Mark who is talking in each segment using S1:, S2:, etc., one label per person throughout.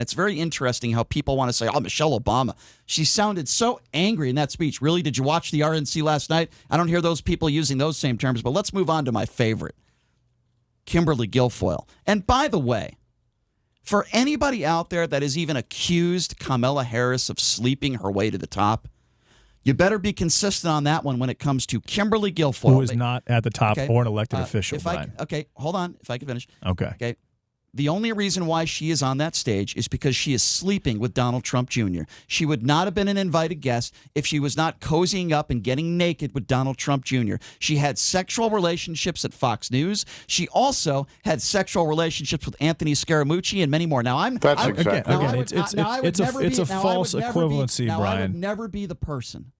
S1: It's very interesting how people want to say, oh, Michelle Obama. She sounded so angry in that speech. Really? Did you watch the RNC last night? I don't hear those people using those same terms, but let's move on to my favorite, Kimberly Guilfoyle. And by the way, for anybody out there that has even accused Kamala Harris of sleeping her way to the top, you better be consistent on that one when it comes to Kimberly Guilfoyle.
S2: Who is not at the top or an elected official, Brian.
S1: Okay, hold on, if I can finish.
S2: Okay.
S1: The only reason why she is on that stage is because she is sleeping with Donald Trump Jr. She would not have been an invited guest if she was not cozying up and getting naked with Donald Trump Jr. She had sexual relationships at Fox News. She also had sexual relationships with Anthony Scaramucci and many more. Now, it's
S2: a false equivalency, Brian.
S1: I would never be the person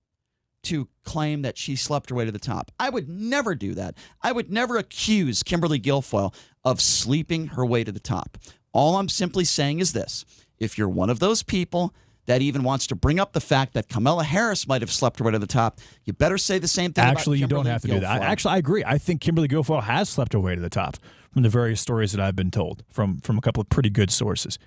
S1: to claim that she slept her way to the top. I would never do that. I would never accuse Kimberly Guilfoyle of sleeping her way to the top. All I'm simply saying is this. If you're one of those people that even wants to bring up the fact that Kamala Harris might have slept her way to the top, you better say the same thing
S2: Actually,
S1: about Kimberly
S2: you don't have to
S1: Guilfoyle.
S2: do that. I agree. I think Kimberly Guilfoyle has slept her way to the top from the various stories that I've been told from a couple of pretty good sources.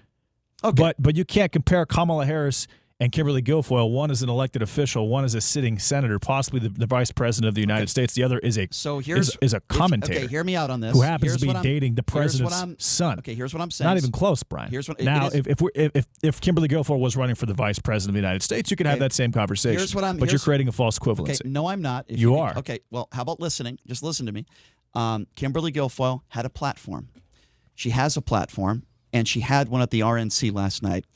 S1: Okay.
S2: But you can't compare Kamala Harris and Kimberly Guilfoyle. One is an elected official. One is a sitting senator, possibly the vice president of the United States. The other is a commentator.
S1: Okay, hear me out on this.
S2: Who happens to be dating the president's son.
S1: Okay, here's what I'm saying.
S2: Not even close, Brian. If Kimberly Guilfoyle was running for the vice president of the United States, you could have that same conversation. But you're creating a false equivalency.
S1: Okay, no, I'm not.
S2: You are.
S1: Okay, well, how about listening? Just listen to me. Kimberly Guilfoyle had a platform. She has a platform, and she had one at the RNC last night.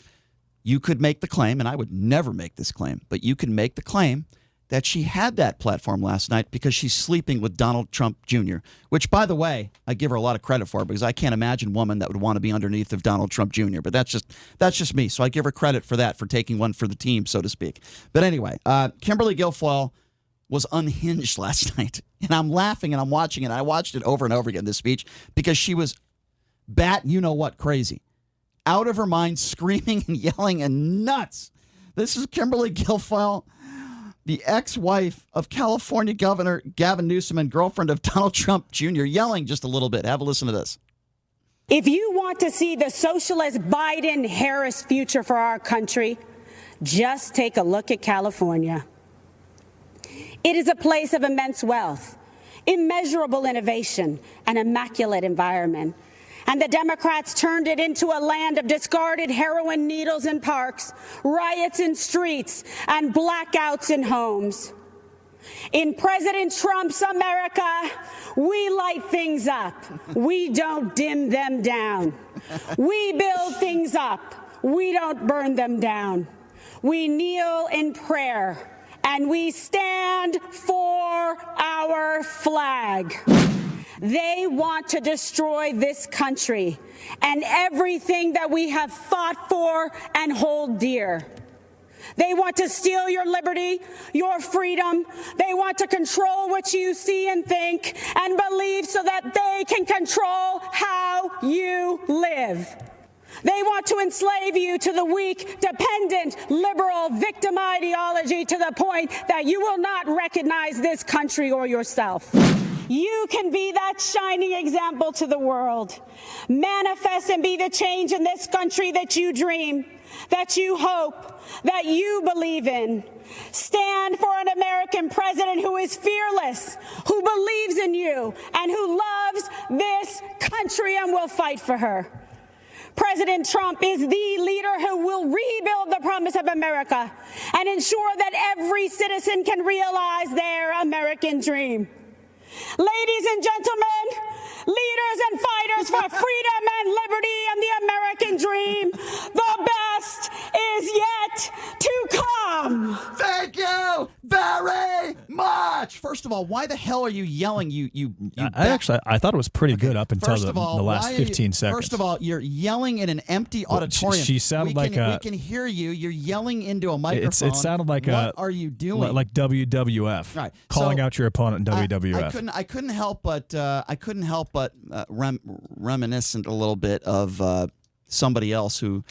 S1: You could make the claim, and I would never make this claim, but you can make the claim that she had that platform last night because she's sleeping with Donald Trump Jr., which, by the way, I give her a lot of credit for because I can't imagine a woman that would want to be underneath of Donald Trump Jr., but that's just me. So I give her credit for that, for taking one for the team, so to speak. But anyway, Kimberly Guilfoyle was unhinged last night, and I'm laughing and I'm watching it. I watched it over and over again, this speech, because she was bat-you-know-what crazy. Out of her mind, screaming and yelling and nuts. This is Kimberly Guilfoyle, the ex-wife of California Governor Gavin Newsom and girlfriend of Donald Trump Jr., yelling just a little bit. Have a listen to this.
S3: If you want to see the socialist Biden-Harris future for our country, just take a look at California. It is a place of immense wealth, immeasurable innovation, and immaculate environment. And the Democrats turned it into a land of discarded heroin needles in parks, riots in streets, and blackouts in homes. In President Trump's America, we light things up. We don't dim them down. We build things up. We don't burn them down. We kneel in prayer, and we stand for our flag. They want to destroy this country and everything that we have fought for and hold dear. They want to steal your liberty, your freedom. They want to control what you see and think and believe so that they can control how you live. They want to enslave you to the weak, dependent, liberal, victim ideology to the point that you will not recognize this country or yourself. You can be that shining example to the world. Manifest and be the change in this country that you dream, that you hope, that you believe in. Stand for an American president who is fearless, who believes in you, and who loves this country and will fight for her. President Trump is the leader who will rebuild the promise of America and ensure that every citizen can realize their American dream. Ladies and gentlemen, leaders and fighters for freedom and liberty and the American dream, the best is yet to come.
S1: Thank you very much. First of all, why the hell are you yelling?
S2: I thought it was pretty good up until the last 15 seconds.
S1: First of all, you're yelling in an empty auditorium.
S2: She sounded we
S1: can hear you. You're yelling into a microphone.
S2: It sounded like
S1: what are you doing?
S2: Like WWF.
S1: Right.
S2: Calling out your opponent in WWF.
S1: I couldn't help but reminiscent a little bit of somebody else who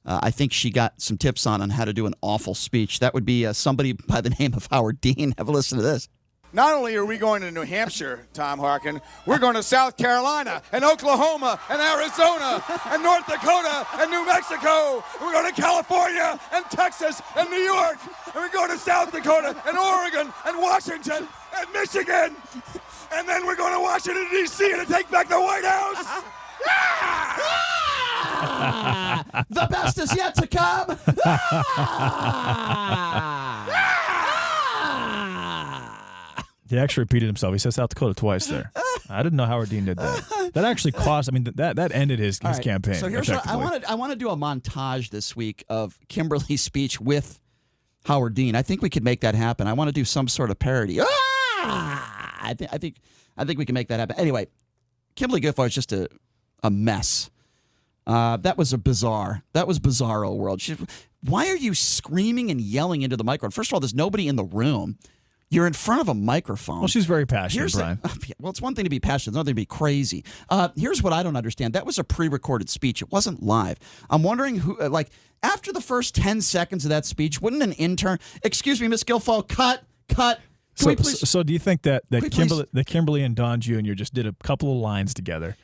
S1: I think she got some tips on how to do an awful speech. That would be somebody by the name of Howard Dean. Have a listen to this.
S4: Not only are we going to New Hampshire, Tom Harkin, we're going to South Carolina and Oklahoma and Arizona and North Dakota and New Mexico. We're going to California and Texas and New York. And we're going to South Dakota and Oregon and Washington and Michigan. And then we're going to Washington, D.C. to take back the White House.
S1: The best is yet to come.
S2: He actually repeated himself. He said South Dakota twice there. I didn't know Howard Dean did that. That actually cost. I mean, that ended his campaign.
S1: So here's what I want to do a montage this week of Kimberly's speech with Howard Dean. I think we could make that happen. I want to do some sort of parody. I think we can make that happen. Anyway, Kimberly Guilfoyle is just a mess. That was bizarro world. Why are you screaming and yelling into the microphone? First of all, there's nobody in the room. You're in front of a microphone.
S2: Well, she's very passionate, Brian.
S1: Well, it's one thing to be passionate. It's another thing to be crazy. Here's what I don't understand. That was a pre-recorded speech. It wasn't live. I'm wondering who, after the first 10 seconds of that speech, wouldn't an intern, excuse me, Miss Guilfoyle, cut.
S2: So do you think that Kimberly and Don Jr. just did a couple of lines together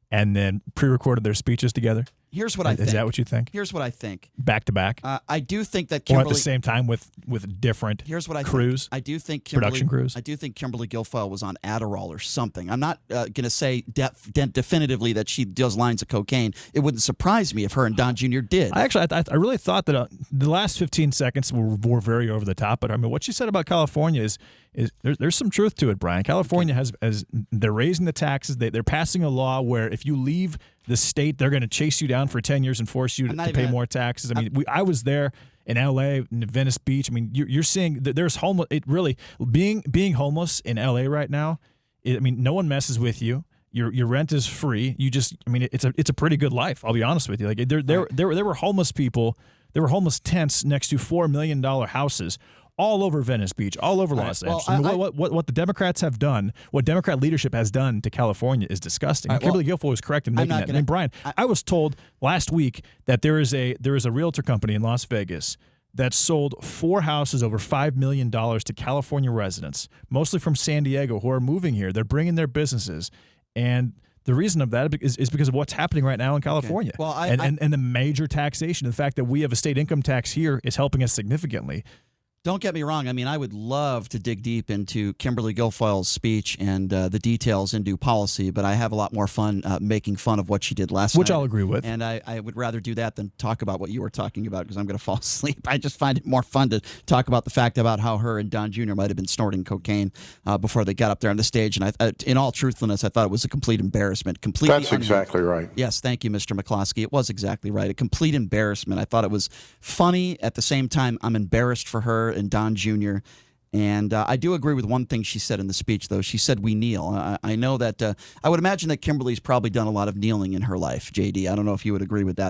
S2: and then pre-recorded their speeches together?
S1: Here's what I think.
S2: Is that what you think?
S1: Here's what I think.
S2: Back to back?
S1: I do think that Kimberly...
S2: Or at the same time with different crews?
S1: I do think
S2: production crews?
S1: I do think Kimberly Guilfoyle was on Adderall or something. I'm not going to say definitively that she does lines of cocaine. It wouldn't surprise me if her and Don Jr. did.
S2: I really thought that the last 15 seconds were very over the top. But I mean, what she said about California is there's some truth to it, Brian. California has they're raising the taxes. They're passing a law where if you leave the state, they're going to chase you down for 10 years and force you to pay more taxes. I mean, I was there in L.A., in Venice Beach. I mean, you're seeing that there's homeless. It really being homeless in L.A. right now. No one messes with you. Your rent is free. It's a pretty good life. I'll be honest with you. Like there were homeless people. There were homeless tents next to $4 million houses all over Venice Beach, all over Los Angeles. What the Democrats have done, what Democrat leadership has done to California is disgusting. Kimberly Guilfoyle was correct in making that. Brian, I was told last week that there is a realtor company in Las Vegas that sold 4 houses over $5 million to California residents, mostly from San Diego, who are moving here. They're bringing their businesses, and the reason of that is because of what's happening right now in California.
S1: Okay. Well,
S2: and the major taxation. The fact that we have a state income tax here is helping us significantly.
S1: Don't get me wrong. I mean, I would love to dig deep into Kimberly Guilfoyle's speech and the details into policy, but I have a lot more fun making fun of what she did last night.
S2: Which I'll agree with.
S1: And I would rather do that than talk about what you were talking about because I'm going to fall asleep. I just find it more fun to talk about the fact about how her and Don Jr. might have been snorting cocaine before they got up there on the stage. And in all truthfulness, I thought it was a complete embarrassment.
S5: That's exactly right.
S1: Yes, thank you, Mr. McCloskey. It was exactly right. A complete embarrassment. I thought it was funny. At the same time, I'm embarrassed for her and Don Jr. And I do agree with one thing she said in the speech, though. She said, we kneel. I know that I would imagine that Kimberly's probably done a lot of kneeling in her life, JD. I don't know if you would agree with that.